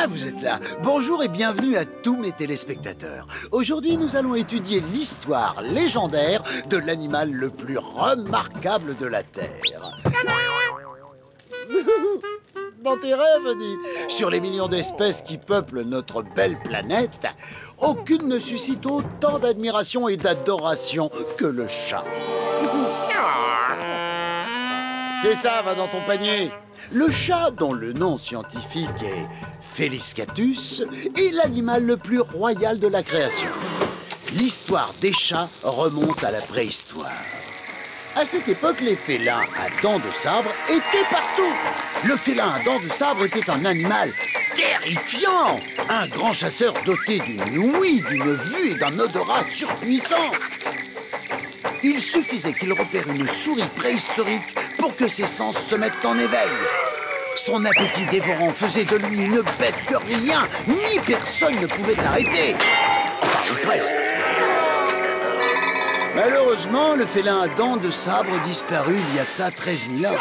vous êtes là. Bonjour et bienvenue à tous mes téléspectateurs. Aujourd'hui, nous allons étudier l'histoire légendaire de l'animal le plus remarquable de la Terre. Dans tes rêves, dis. Sur les millions d'espèces qui peuplent notre belle planète, aucune ne suscite autant d'admiration et d'adoration que le chat. C'est ça, va dans ton panier. Le chat, dont le nom scientifique est Felis catus, est l'animal le plus royal de la création. L'histoire des chats remonte à la préhistoire. À cette époque, les félins à dents de sabre étaient partout. Le félin à dents de sabre était un animal terrifiant, un grand chasseur doté d'une ouïe, d'une vue et d'un odorat surpuissant. Il suffisait qu'il repère une souris préhistorique pour que ses sens se mettent en éveil. Son appétit dévorant faisait de lui une bête que rien ni personne ne pouvait arrêter. Enfin, ou presque. Malheureusement, le félin à dents de sabre disparut il y a de ça 13 000 ans.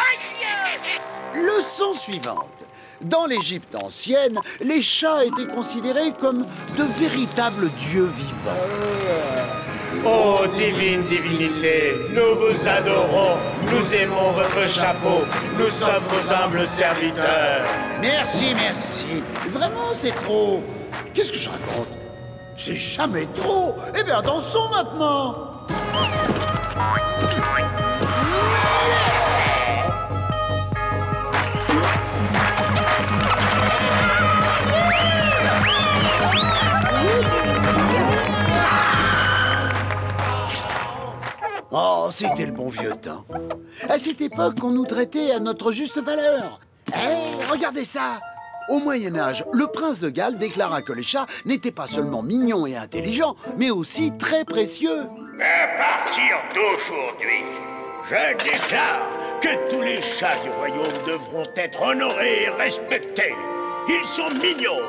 Leçon suivante. Dans l'Égypte ancienne, les chats étaient considérés comme de véritables dieux vivants. Ô divine divinité, nous vous adorons, nous aimons votre chapeau, nous sommes vos humbles serviteurs. Merci, merci. Vraiment, c'est trop. Qu'est-ce que je raconte? C'est jamais trop. Eh bien, dansons maintenant. Oh, c'était le bon vieux temps. À cette époque, on nous traitait à notre juste valeur. Hé, regardez ça! Au Moyen-Âge, le prince de Galles déclara que les chats n'étaient pas seulement mignons et intelligents, mais aussi très précieux. À partir d'aujourd'hui, je déclare que tous les chats du royaume devront être honorés et respectés. Ils sont mignons,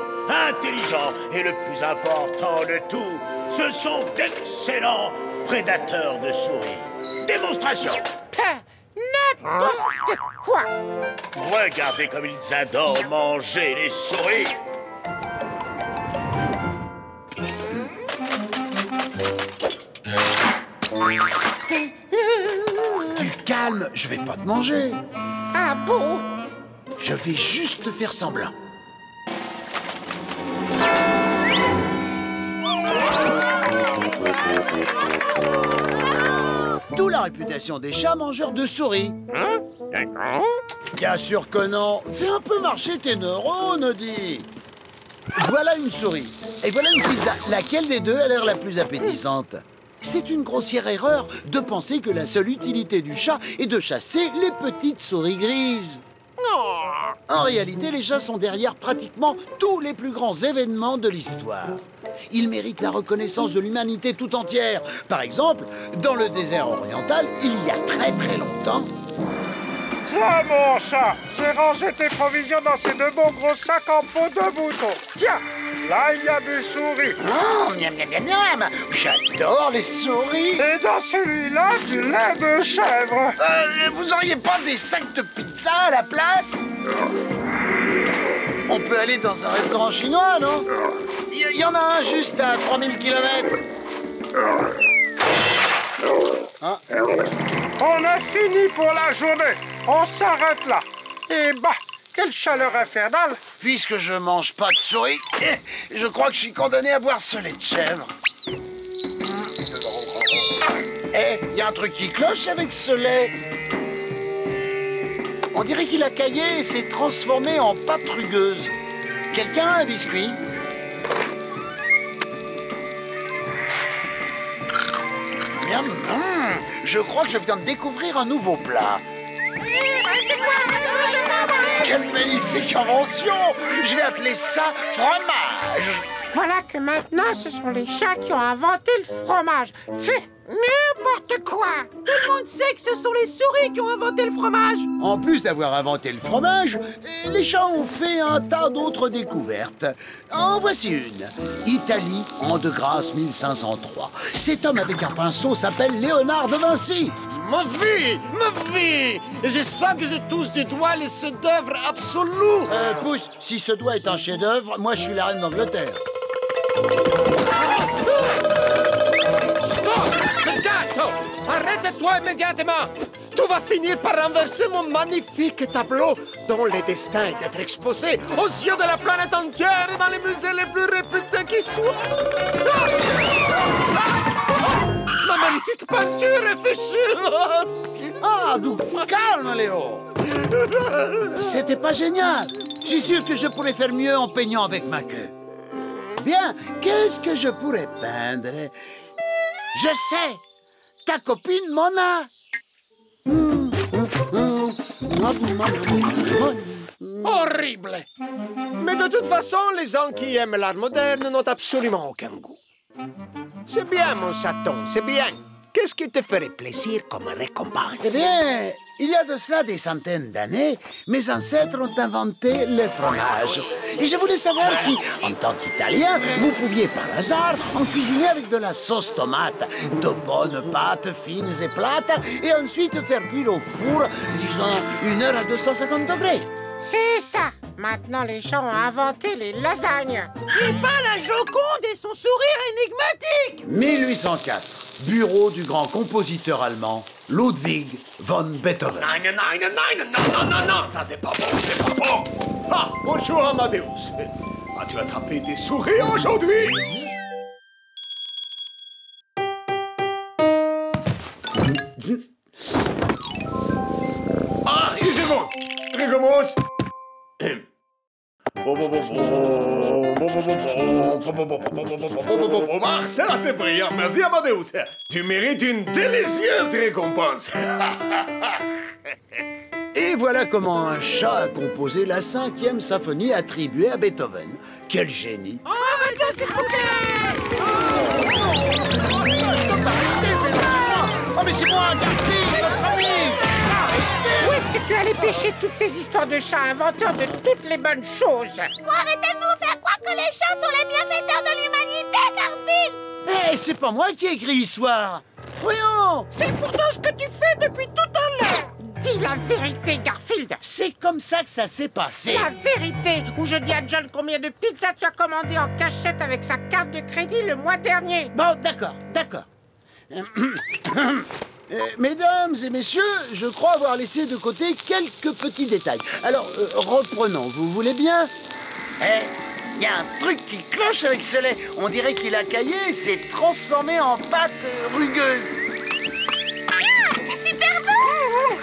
intelligents et le plus important de tout, ce sont d'excellents prédateurs de souris. Démonstration. N'importe quoi. Regardez comme ils adorent manger les souris. Du calme, je vais pas te manger. Ah bon? Je vais juste faire semblant. D'où la réputation des chats mangeurs de souris. Hein? D'accord. Bien sûr que non. Fais un peu marcher tes neurones, dis. Voilà une souris. Et voilà une pizza. Laquelle des deux a l'air la plus appétissante? C'est une grossière erreur de penser que la seule utilité du chat est de chasser les petites souris grises. En réalité, les chats sont derrière pratiquement tous les plus grands événements de l'histoire. Ils méritent la reconnaissance de l'humanité tout entière. Par exemple, dans le désert oriental, il y a très très longtemps... Tiens, mon chat, j'ai rangé tes provisions dans ces deux bons gros sacs en peau de mouton. Tiens, là, il y a des souris. Oh, miam, miam, miam, miam. J'adore les souris. Et dans celui-là, du lait de chèvre. Vous auriez pas des sacs de pizza à la place? On peut aller dans un restaurant chinois, non? Il y en a un juste à 3000 km. Hein? On a fini pour la journée. On s'arrête là. Et bah, quelle chaleur infernale. Puisque je mange pas de souris, je crois que je suis condamné à boire ce lait de chèvre. Il y a un truc qui cloche avec ce lait. On dirait qu'il a caillé et s'est transformé en pâte rugueuse. Quelqu'un a un biscuit? Miam, je crois que je viens de découvrir un nouveau plat. Quelle magnifique invention! Je vais appeler ça fromage. Voilà que maintenant, ce sont les chats qui ont inventé le fromage. Fais N'importe quoi! Tout le monde sait que ce sont les souris qui ont inventé le fromage! En plus d'avoir inventé le fromage, les chats ont fait un tas d'autres découvertes. En voici une. Italie, an de grâce 1503. Cet homme avec un pinceau s'appelle Léonard de Vinci. Ma vie! Je sens que je touche du doigt les chefs-d'œuvre absolus. Pousse, si ce doigt est un chef-d'œuvre, moi je suis la reine d'Angleterre. Stop! Gato! Arrête-toi immédiatement! Tu vas finir par renverser mon magnifique tableau dont le destin est d'être exposé aux yeux de la planète entière et dans les musées les plus réputés qui soient. Ma magnifique peinture est fichue! Ah, d'où calme, Léo. C'était pas génial. Je suis sûr que je pourrais faire mieux en peignant avec ma queue. Bien, qu'est-ce que je pourrais peindre? Je sais, ta copine Mona. Horrible! Mais de toute façon, les gens qui aiment l'art moderne n'ont absolument aucun goût. C'est bien, mon chaton, c'est bien. Qu'est-ce qui te ferait plaisir comme récompense? Eh bien, il y a de cela des centaines d'années, mes ancêtres ont inventé le fromage. Et je voulais savoir si, en tant qu'Italien, vous pouviez par hasard en cuisiner avec de la sauce tomate, de bonnes pâtes fines et plates, et ensuite faire cuire au four, disons, 1 heure à 250 degrés. C'est ça! Maintenant, les gens ont inventé les lasagnes! Et pas la Joconde et son sourire énigmatique! 1804, bureau du grand compositeur allemand Ludwig von Beethoven. Non, ça c'est pas bon. Ah, bonjour Amadeus. As-tu attrapé des souris aujourd'hui? Ah, et c'est bon. Recommence. Ah, ça c'est brillant. Merci Amadeus. Tu mérites une délicieuse récompense. Et voilà comment un chat a composé la 5e symphonie attribuée à Beethoven. Quel génie! Oh, mais ça, c'est trop bien! Oh, mais c'est moi, Garfield, notre ami! Où est-ce que tu allais pêcher toutes ces histoires de chats inventeurs de toutes les bonnes choses? Faut arrêter de nous faire croire que les chats sont les bienfaiteurs de l'humanité, Garfield! Eh, c'est pas moi qui ai écrit l'histoire! Voyons! C'est pourtant ce que tu fais depuis tout à l'heure! Dis la vérité, Garfield! C'est comme ça que ça s'est passé! La vérité! Ou je dis à John combien de pizzas tu as commandé en cachette avec sa carte de crédit le mois dernier! Bon, d'accord. Mesdames et messieurs, je crois avoir laissé de côté quelques petits détails. Alors, reprenons, vous voulez bien? Il y a un truc qui cloche avec ce lait. On dirait qu'il a caillé et s'est transformé en pâte rugueuse. Ah, c'est super bon!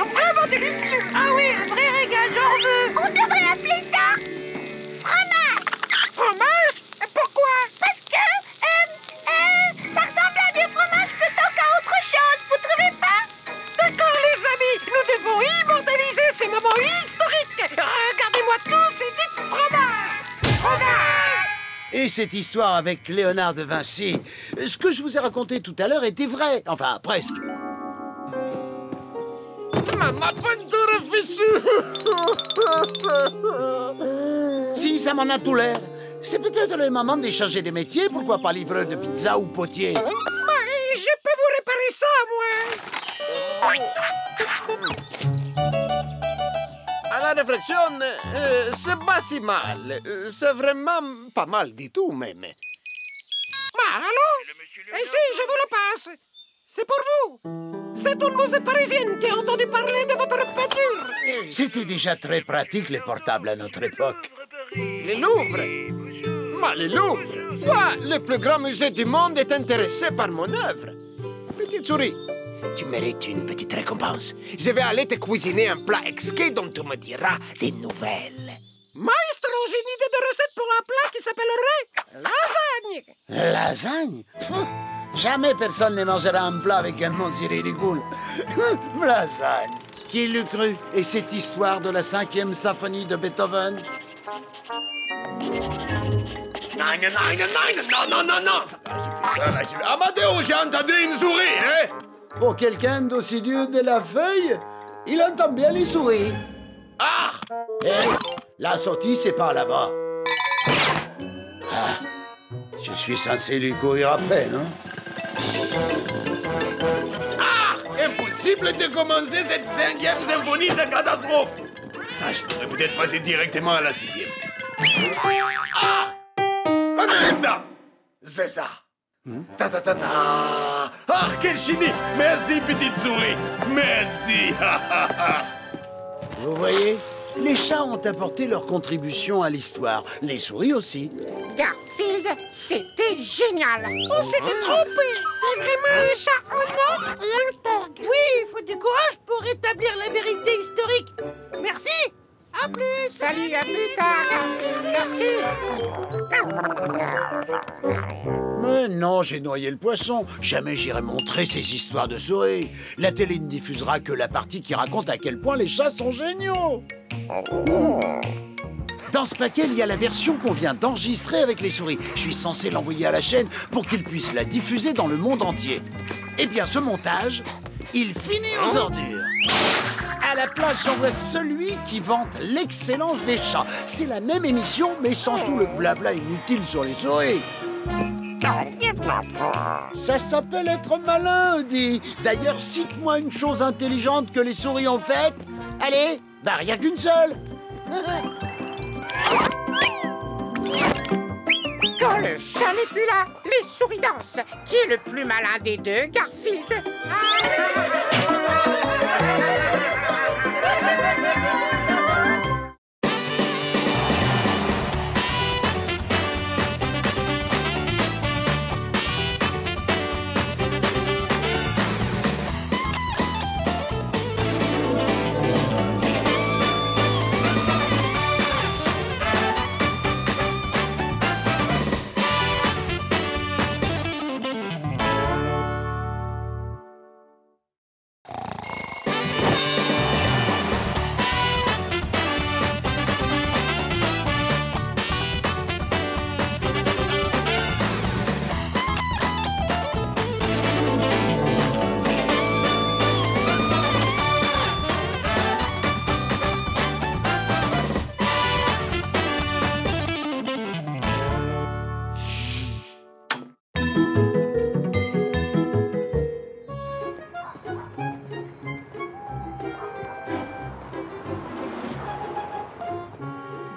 Vraiment délicieux! Ah oui, un vrai régal, j'en veux! On devrait appeler ça fromage! Fromage? Pourquoi? Parce que, ça ressemble à du fromage plutôt qu'à autre chose, vous trouvez pas? D'accord, les amis, nous devons immortaliser ces moments historiques! Regardez-moi tous et dites fromage! Fromage! Et cette histoire avec Léonard de Vinci, ce que je vous ai raconté tout à l'heure était vrai. Enfin, presque. Ma peinture est fichue. Si, ça m'en a tout l'air. C'est peut-être le moment d'échanger des métiers, pourquoi pas livreur de pizza ou potier. Mais je peux vous réparer ça, moi! À la réflexion, c'est pas si mal. C'est vraiment pas mal du tout, même. Allô? Ici, je vous le passe. C'est pour vous. C'est une musée parisienne qui a entendu parler de votre peinture. C'était déjà très pratique, les portables, à notre époque. Le Louvre? Le Louvre? Quoi? Le plus grand musée du monde est intéressé par mon œuvre. Petite souris, tu mérites une petite récompense. Je vais aller te cuisiner un plat exquis dont tu me diras des nouvelles. Maestro, j'ai une idée de recette pour un plat qui s'appellerait lasagne. Lasagne? Jamais personne ne mangera un plat avec un nom si ridicule. Lasagne. Qui l'eût cru? Et cette histoire de la 5e symphonie de Beethoven? Non. Amadeus, j'ai entendu une souris, hein? Pour quelqu'un d'aussi dur de la feuille, il entend bien les souris. Ah! Eh, la sortie, c'est par là-bas. Ah, je suis censé lui courir après, non? Ah! Impossible de commencer cette 5e symphonie sans catastrophe! Ah, je devrais peut-être passer directement à la 6e. Ah! C'est ça! C'est ça! Ta ta ta ta! Ah, quel génie! Merci, petite souris! Merci! Vous voyez, les chats ont apporté leur contribution à l'histoire. Les souris aussi. Garfield, c'était génial. On s'était trompé. T'es vraiment un chat honnête et intègre. Oui, il faut du courage pour rétablir la vérité historique. Merci. À plus. Salut, à plus tard, Garfield. Merci. Mais non, j'ai noyé le poisson. Jamais j'irai montrer ces histoires de souris. La télé ne diffusera que la partie qui raconte à quel point les chats sont géniaux. Dans ce paquet, il y a la version qu'on vient d'enregistrer avec les souris. Je suis censé l'envoyer à la chaîne pour qu'ils puissent la diffuser dans le monde entier. Eh bien, ce montage, il finit aux ordures. À la place, j'envoie celui qui vante l'excellence des chats. C'est la même émission, mais sans tout le blabla inutile sur les souris. Ça s'appelle être malin, Audi. D'ailleurs, cite-moi une chose intelligente que les souris ont faite. Allez, bah rien qu'une seule. Quand le chat n'est plus là, les souris dansent. Qui est le plus malin des deux, Garfield?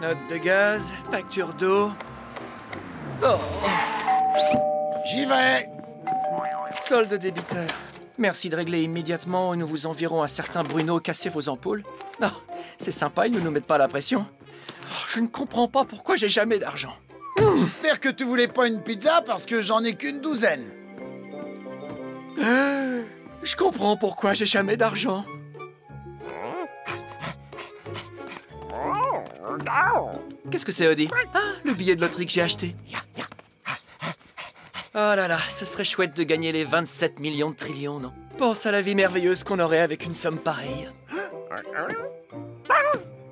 Note de gaz, facture d'eau. Oh, J'y vais. solde débiteur. Merci de régler immédiatement ou nous vous enverrons un certain Bruno casser vos ampoules. Non, c'est sympa, ils ne nous mettent pas la pression. Oh, je ne comprends pas pourquoi j'ai jamais d'argent. J'espère que tu voulais pas une pizza parce que j'en ai qu'une douzaine. Je comprends pourquoi j'ai jamais d'argent. Qu'est-ce que c'est, Audi? Ah, le billet de loterie que j'ai acheté. Oh là là, ce serait chouette de gagner les 27 millions de trillions, non? Pense à la vie merveilleuse qu'on aurait avec une somme pareille.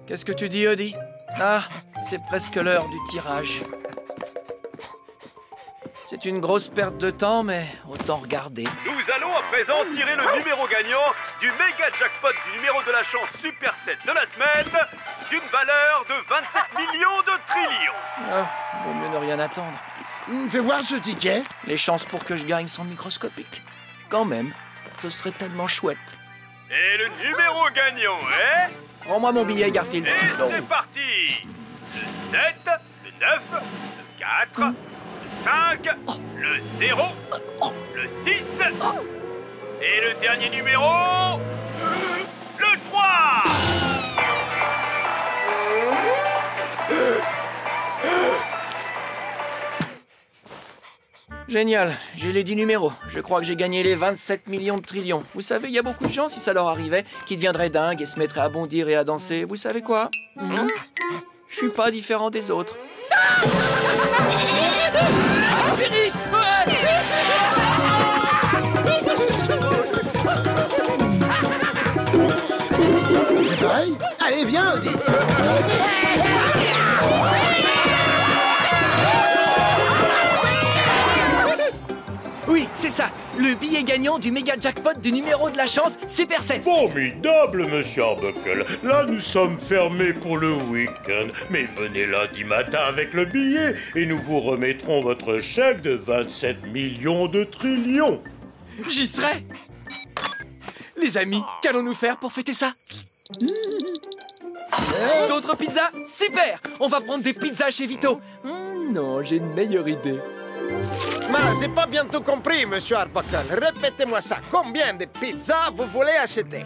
Qu'est-ce que tu dis, Audi? Ah, c'est presque l'heure du tirage. C'est une grosse perte de temps, mais autant regarder. Nous allons à présent tirer le numéro gagnant du méga jackpot du numéro de la chance Super 7 de la semaine d'une valeur de 27 millions de trillions. Ah, vaut mieux ne rien attendre. Fais voir ce ticket. Les chances pour que je gagne sont microscopiques. Quand même, ce serait tellement chouette. Et le numéro gagnant est... Rends-moi mon billet, Garfield. Et c'est parti. Le 7, le 9, le 4, le 5, le 0, le 6, et le dernier numéro... le 3. Génial, j'ai les 10 numéros. Je crois que j'ai gagné les 27 millions de trillions. Vous savez, il y a beaucoup de gens, si ça leur arrivait, qui deviendraient dingues et se mettraient à bondir et à danser. Vous savez quoi? Je suis pas différent des autres. Je suis riche! C'est pareil. Allez, viens, Audi. Oui, c'est ça, le billet gagnant du méga jackpot du numéro de la chance Super 7. Formidable, monsieur Arbuckle. Là, nous sommes fermés pour le week-end. Mais venez lundi matin avec le billet et nous vous remettrons votre chèque de 27 millions de trillions. J'y serai. Les amis, qu'allons-nous faire pour fêter ça? D'autres pizzas? Super! On va prendre des pizzas chez Vito. Non, j'ai une meilleure idée. Mais j'ai pas bien tout compris, monsieur Arbuckle. Répétez-moi ça. Combien de pizzas vous voulez acheter?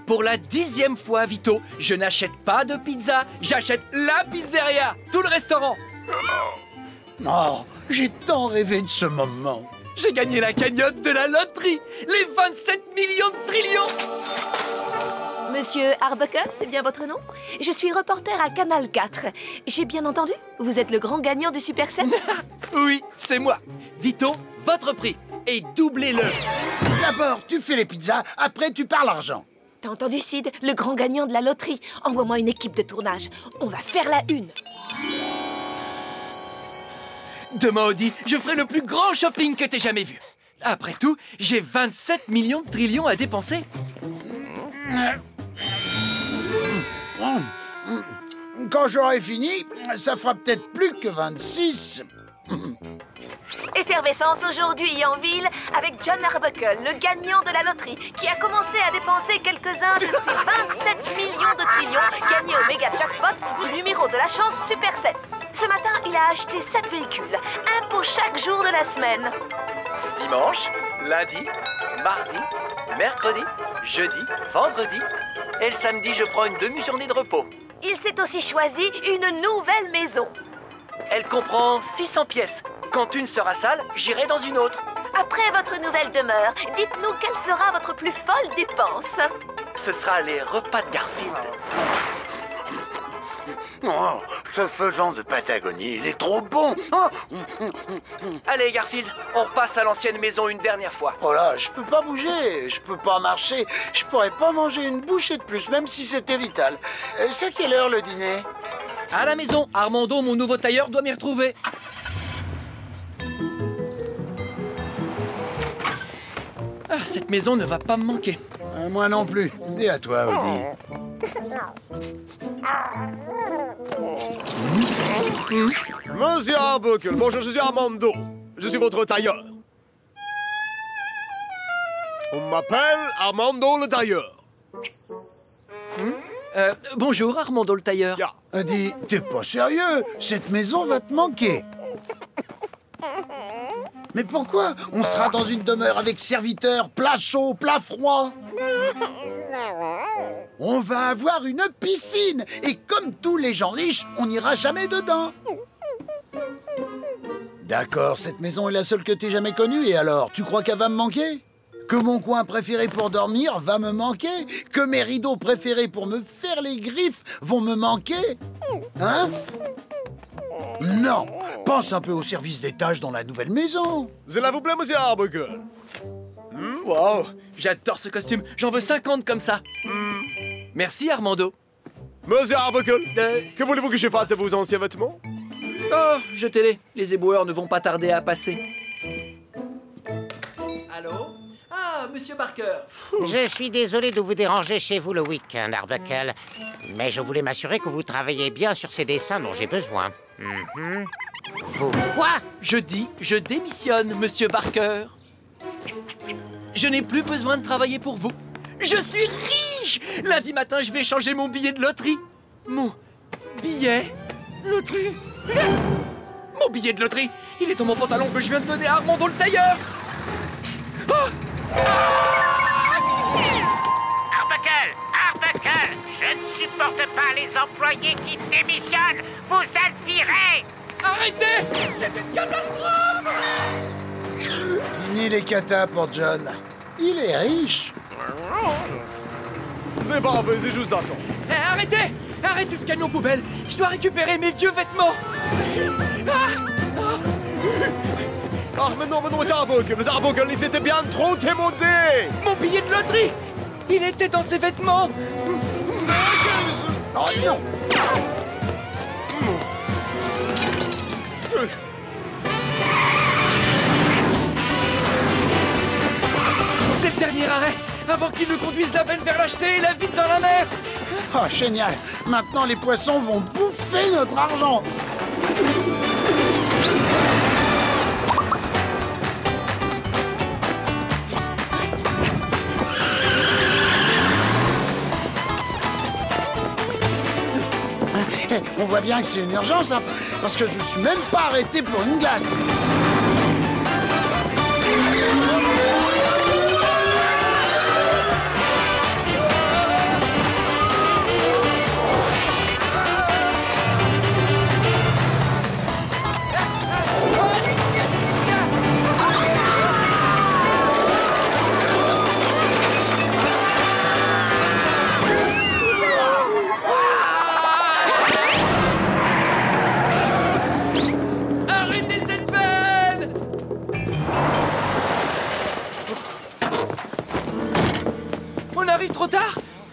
Pour la 10e fois, Vito, je n'achète pas de pizza, j'achète la pizzeria, tout le restaurant. Oh, j'ai tant rêvé de ce moment. J'ai gagné la cagnotte de la loterie, les 27 millions de trillions. Monsieur Arbuckle, c'est bien votre nom? Je suis reporter à Canal 4. J'ai bien entendu? Vous êtes le grand gagnant du Super 7? Oui, c'est moi. Vito, votre prix. Et doublez-le. D'abord, tu fais les pizzas, après tu parles argent. T'as entendu, Sid? Le grand gagnant de la loterie. Envoie-moi une équipe de tournage. On va faire la une. Demain, Audi, je ferai le plus grand shopping que t'aies jamais vu. Après tout, j'ai 27 millions de trillions à dépenser. Quand j'aurai fini, ça fera peut-être plus que 26. Effervescence aujourd'hui en ville avec John Arbuckle, le gagnant de la loterie, qui a commencé à dépenser quelques-uns de ses 27 millions de trillions gagnés au méga jackpot du numéro de la chance Super 7. Ce matin, il a acheté 7 véhicules, un pour chaque jour de la semaine. Dimanche, lundi, mardi, mercredi, jeudi, vendredi. Et le samedi, je prends une demi-journée de repos. Il s'est aussi choisi une nouvelle maison. Elle comprend 600 pièces. Quand une sera sale, j'irai dans une autre. Après votre nouvelle demeure, dites-nous quelle sera votre plus folle dépense. Ce sera les repas de Garfield. Oh, ce faisan de Patagonie, il est trop bon. Oh. Allez, Garfield, on repasse à l'ancienne maison une dernière fois. Oh là, je peux pas bouger, je peux pas marcher, je pourrais pas manger une bouchée de plus, même si c'était vital. C'est à quelle heure le dîner? À la maison, Armando, mon nouveau tailleur, doit m'y retrouver. Ah, cette maison ne va pas me manquer. Moi non plus. Et à toi, Audi. Monsieur Arbuckle, bonjour, je suis Armando. Je suis votre tailleur. On m'appelle Armando le tailleur. Bonjour, Armando le tailleur. Yeah. Audi, t'es pas sérieux? Cette maison va te manquer. Mais pourquoi? On sera dans une demeure avec serviteurs, plat chaud, plat froid. On va avoir une piscine. Et comme tous les gens riches, on n'ira jamais dedans. D'accord, cette maison est la seule que t'aies jamais connue. Et alors, tu crois qu'elle va me manquer? Que mon coin préféré pour dormir va me manquer? Que mes rideaux préférés pour me faire les griffes vont me manquer? Hein? Non! Pense un peu au service des tâches dans la nouvelle maison. Cela vous plaît, monsieur Arbuckle? Wow, j'adore ce costume. J'en veux 50 comme ça. Merci, Armando. Monsieur Arbuckle, que voulez-vous que je fasse de vos anciens vêtements? Oh, jetez-les. Les éboueurs ne vont pas tarder à passer. Allô? Ah, monsieur Barker. Je suis désolé de vous déranger chez vous le week-end, Arbuckle. Mais je voulais m'assurer que vous travaillez bien sur ces dessins dont j'ai besoin. Vous quoi? Je dis, je démissionne, monsieur Barker. Je n'ai plus besoin de travailler pour vous. Je suis riche! Lundi matin, je vais changer mon billet de loterie. Mon billet loterie? Mon billet de loterie! Il est dans mon pantalon que je viens de donner à Armando le tailleur. Oh! Arbuckle, je ne supporte pas les employés qui démissionnent. Vous êtes virés! Arrêtez! C'est une catastrophe! Fini les catas pour John. Il est riche. C'est pas vrai, c'est juste attends. Arrêtez! Arrêtez ce camion poubelle! Je dois récupérer mes vieux vêtements! Ah, mais non, monsieur Arbuckle, ils étaient bien trop démontés! Mon billet de loterie! Il était dans ses vêtements! Oh non! barrer avant qu'ils ne conduisent la benne vers la jetée et la vide dans la mer. Oh, génial! Maintenant, les poissons vont bouffer notre argent! On voit bien que c'est une urgence, hein, parce que je suis même pas arrêté pour une glace.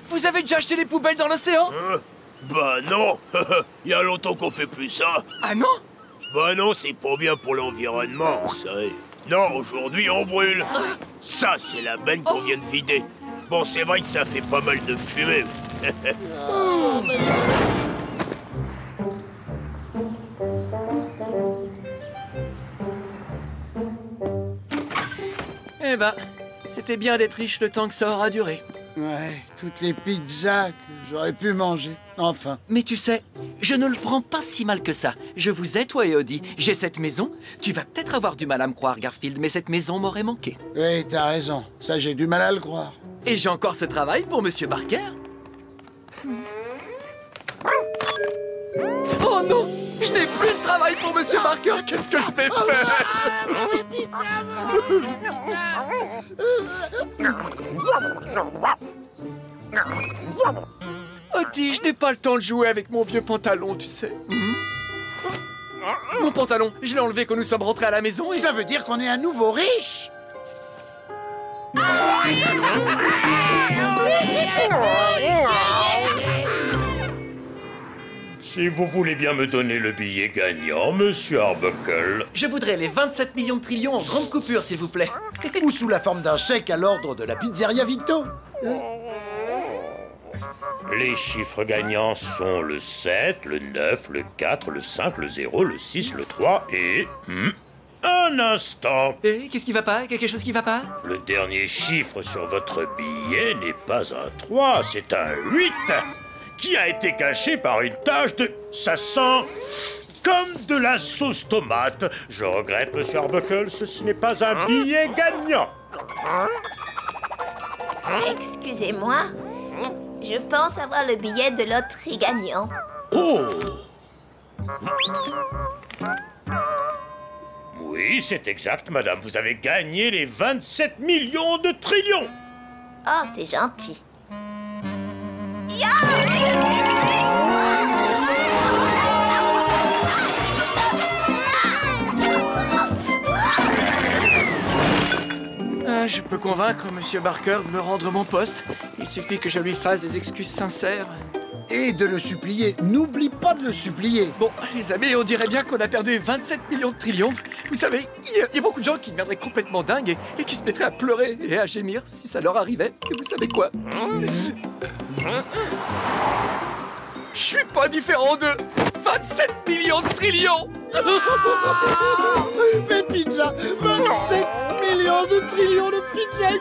Vous avez déjà acheté les poubelles dans l'océan? Bah non. Il y a longtemps qu'on fait plus ça. Ah non? Bah non, c'est pas bien pour l'environnement, vous savez. Non, aujourd'hui on brûle. Ça, c'est la benne qu'on vient de vider. Bon, c'est vrai que ça fait pas mal de fumée. Eh ben, c'était bien d'être riche le temps que ça aura duré. Ouais, toutes les pizzas que j'aurais pu manger, enfin. Mais tu sais, je ne le prends pas si mal que ça. Je vous ai, toi et Odie. J'ai cette maison. Tu vas peut-être avoir du mal à me croire, Garfield, mais cette maison m'aurait manqué. Oui, t'as raison. Ça, j'ai du mal à le croire. Et j'ai encore ce travail pour Monsieur Barker. Oh non! Je n'ai plus ce travail pour Monsieur Barker. Qu'est-ce que je vais faire? Odie, je n'ai pas le temps de jouer avec mon vieux pantalon, tu sais. Mon pantalon, je l'ai enlevé quand nous sommes rentrés à la maison et... Ça veut dire qu'on est à nouveau riche? Si vous voulez bien me donner le billet gagnant, Monsieur Arbuckle. Je voudrais les 27 millions de trillions en grande coupure, s'il vous plaît. Ou sous la forme d'un chèque à l'ordre de la pizzeria Vito. Les chiffres gagnants sont le 7, le 9, le 4, le 5, le 0, le 6, le 3 et... un instant. Et qu'est-ce qui va pas? Quelque chose qui va pas? Le dernier chiffre sur votre billet n'est pas un 3, c'est un 8 qui a été caché par une tache de... Ça sent comme de la sauce tomate. Je regrette, Monsieur Arbuckle, ceci n'est pas un billet gagnant. Excusez-moi, je pense avoir le billet de loterie gagnant. Oh! Oui, c'est exact, madame. Vous avez gagné les 27 millions de trillions. Oh, c'est gentil. Je peux convaincre Monsieur Barker de me rendre mon poste. Il suffit que je lui fasse des excuses sincères. Et de le supplier. N'oublie pas de le supplier. Bon, les amis, on dirait bien qu'on a perdu 27 millions de trillions. Vous savez, il y a beaucoup de gens qui deviendraient complètement dingues et qui se mettraient à pleurer et à gémir si ça leur arrivait. Et vous savez quoi? Je suis pas différent de 27 millions de trillions. Mais pizza, 27 millions de trillions de pizza